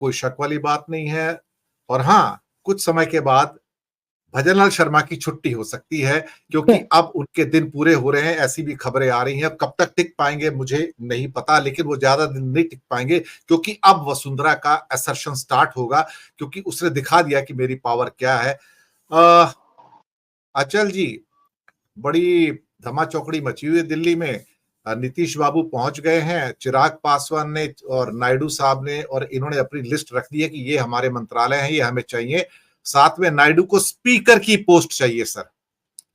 कोई शक वाली बात नहीं है। और हाँ, कुछ समय के बाद भजनलाल शर्मा की छुट्टी हो सकती है, क्योंकि अब उनके दिन पूरे हो रहे हैं, ऐसी भी खबरें आ रही हैं। अब कब तक टिक पाएंगे मुझे नहीं पता, लेकिन वो ज्यादा दिन नहीं टिक पाएंगे, क्योंकि अब वसुंधरा का असर्शन स्टार्ट होगा, क्योंकि उसने दिखा दिया कि मेरी पावर क्या है। अचल जी, बड़ी धमा चौकड़ी मची हुई है दिल्ली में। नीतीश बाबू पहुंच गए हैं, चिराग पासवान ने और नायडू साहब ने, और इन्होंने अपनी लिस्ट रख दी है कि ये हमारे मंत्रालय हैं, ये हमें चाहिए। साथ में नायडू को स्पीकर की पोस्ट चाहिए सर,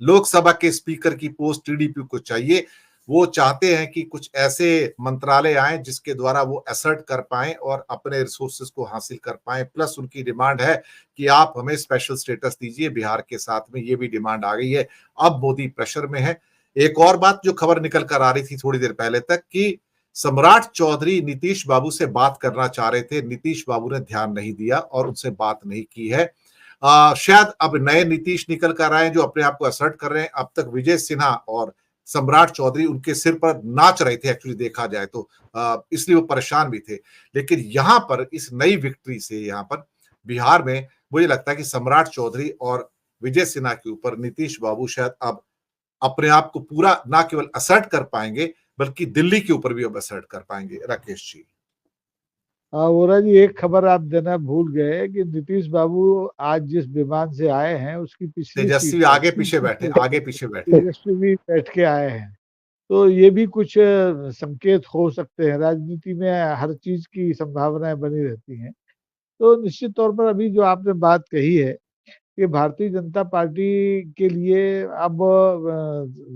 लोकसभा के स्पीकर की पोस्ट टीडीपी को चाहिए। वो चाहते हैं कि कुछ ऐसे मंत्रालय आए जिसके द्वारा वो असर्ट कर पाए और अपने रिसोर्सेज को हासिल कर पाए। प्लस उनकी डिमांड है कि आप हमें स्पेशल स्टेटस दीजिए, बिहार के साथ में ये भी डिमांड आ गई है। अब मोदी प्रेशर में है। एक और बात जो खबर निकल कर आ रही थी थोड़ी देर पहले तक, कि सम्राट चौधरी नीतीश बाबू से बात करना चाह रहे थे, नीतीश बाबू ने ध्यान नहीं दिया और उनसे बात नहीं की है। शायद अब नए नीतीश निकल कर आए जो अपने आप को असर्ट कर रहे हैं। अब तक विजय सिन्हा और सम्राट चौधरी उनके सिर पर नाच रहे थे, एक्चुअली देखा जाए तो, इसलिए वो परेशान भी थे। लेकिन यहां पर इस नई विक्ट्री से यहां पर बिहार में मुझे लगता है कि सम्राट चौधरी और विजय सिन्हा के ऊपर नीतीश बाबू शायद अब अपने आप को पूरा ना केवल असर्ट कर पाएंगे, बल्कि दिल्ली के ऊपर भी अब असर्ट कर पाएंगे। राकेश जी। वोरा जी, एक खबर आप देना भूल गए कि नीतीश बाबू आज जिस विमान से आए हैं उसकी पिछली सीट तेजस्वी पर आगे पीछे बैठे, आगे पीछे बैठे। तेजस्वी भी बैठ के आए हैं। तो ये भी कुछ संकेत हो सकते हैं। राजनीति में हर चीज की संभावनाएं बनी रहती हैं। तो निश्चित तौर पर अभी जो आपने बात कही है कि भारतीय जनता पार्टी के लिए अब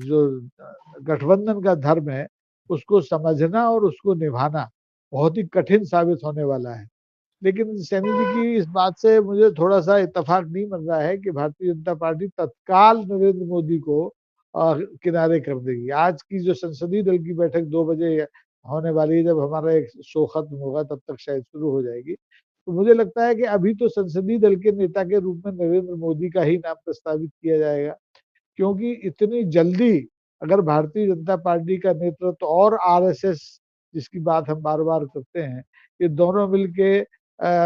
जो गठबंधन का धर्म है उसको समझना और उसको निभाना बहुत ही कठिन साबित होने वाला है। लेकिन सैनी जी की इस बात से मुझे थोड़ा सा इत्तेफाक नहीं बन रहा है कि भारतीय जनता पार्टी तत्काल नरेंद्र मोदी को किनारे कर देगी। आज की जो संसदीय दल की बैठक 2 बजे होने वाली है, जब हमारा एक शो खत्म होगा तब तक शायद शुरू हो जाएगी। तो मुझे लगता है कि अभी तो संसदीय दल के नेता के रूप में नरेंद्र मोदी का ही नाम प्रस्तावित किया जाएगा, क्योंकि इतनी जल्दी अगर भारतीय जनता पार्टी का नेतृत्व और आरएसएस, जिसकी बात हम बार बार करते हैं, ये दोनों मिलके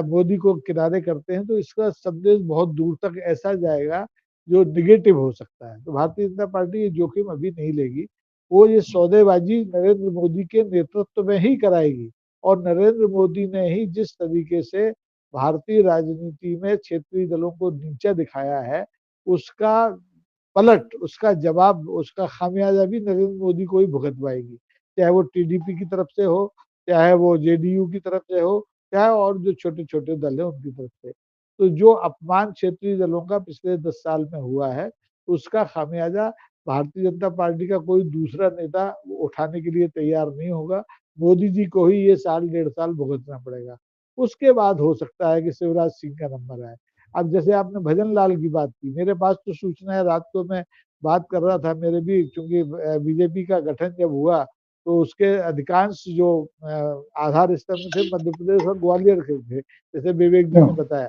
मोदी को किनारे करते हैं तो इसका संदेश बहुत दूर तक ऐसा जाएगा जो निगेटिव हो सकता है। तो भारतीय जनता पार्टी ये जोखिम अभी नहीं लेगी। वो ये सौदेबाजी नरेंद्र मोदी के नेतृत्व में ही कराएगी। और नरेंद्र मोदी ने ही जिस तरीके से भारतीय राजनीति में क्षेत्रीय दलों को नीचा दिखाया है, उसका पलट, उसका जवाब, उसका खामियाजा भी नरेंद्र मोदी को ही भुगतवाएगी। चाहे वो टीडीपी की तरफ से हो, चाहे वो जेडीयू की तरफ से हो, चाहे और जो छोटे छोटे दल है उनकी तरफ से। तो जो अपमान क्षेत्रीय दलों का पिछले 10 साल में हुआ है, उसका खामियाजा भारतीय जनता पार्टी का कोई दूसरा नेता उठाने के लिए तैयार नहीं होगा। मोदी जी को ही ये साल 1.5 साल भुगतना पड़ेगा। उसके बाद हो सकता है कि शिवराज सिंह का नंबर आए। अब जैसे आपने भजन लाल की बात की, मेरे पास तो सूचना है, रात को मैं बात कर रहा था, मेरे भी, क्योंकि बीजेपी का गठन जब हुआ तो उसके अधिकांश जो आधार स्तंभ थे मध्य प्रदेश और ग्वालियर के थे, जैसे विवेक जी ने बताया।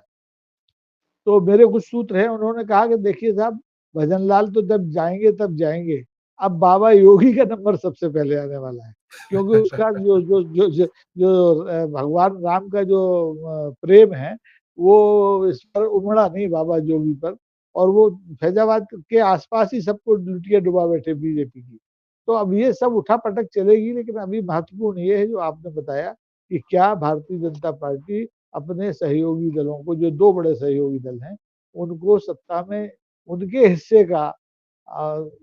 तो मेरे कुछ सूत्र हैं, उन्होंने कहा कि देखिए साहब, भजन लाल तो जब जाएंगे तब जाएंगे, अब बाबा योगी का नंबर सबसे पहले आने वाला है। क्योंकि उसका जो जो जो जो, जो भगवान राम का जो प्रेम है वो इस पर उमड़ा नहीं, बाबा योगी पर। और वो फैजाबाद के आसपास ही सबको लुटिया डुबा बैठे बीजेपी की। तो अब ये सब उठा पटक चलेगी, लेकिन अभी महत्वपूर्ण ये है जो आपने बताया कि क्या भारतीय जनता पार्टी अपने सहयोगी दलों को, जो 2 बड़े सहयोगी दल हैं, उनको सत्ता में उनके हिस्से का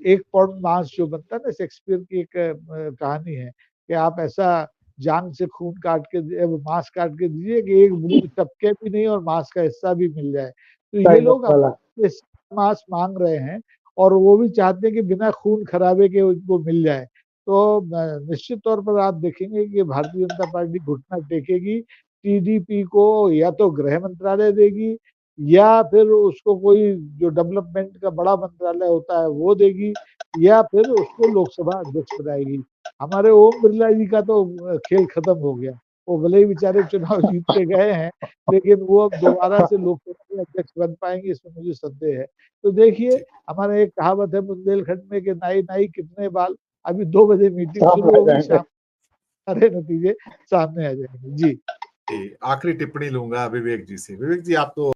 1 पाउंड मांस जो बनता है ना, शेक्सपियर की एक कहानी है कि आप ऐसा जान से खून काट के, मांस काट के दीजिए कि एक बूंद टपके भी नहीं और मांस का हिस्सा भी मिल जाए। तो ये लोग अपने मांस मांग रहे हैं और वो भी चाहते हैं कि बिना खून खराबे के उनको मिल जाए। तो निश्चित तौर पर आप देखेंगे कि भारतीय जनता पार्टी घुटना टेकेगी, टीडीपी को या तो गृह मंत्रालय देगी या फिर उसको कोई जो डेवलपमेंट का बड़ा मंत्रालय होता है वो देगी, या फिर उसको लोकसभा अध्यक्ष बनाएगी। हमारे ओम बिरला जी का तो खेल खत्म हो गया। वो भले ही बेचारे चुनाव जीत के गए हैं, लेकिन वो अब दोबारा से लोकसभा के अध्यक्ष बन पाएंगे इसमें मुझे संदेह है। तो देखिए, हमारे एक कहावत है बुंदेलखंड में कि नाई नाई कितने बाल। अभी 2 बजे मीटिंग शुरू होगी, शाम सारे नतीजे सामने आ जाएंगे। जी जी, आखिरी टिप्पणी लूंगा विवेक जी से। विवेक जी, आप तो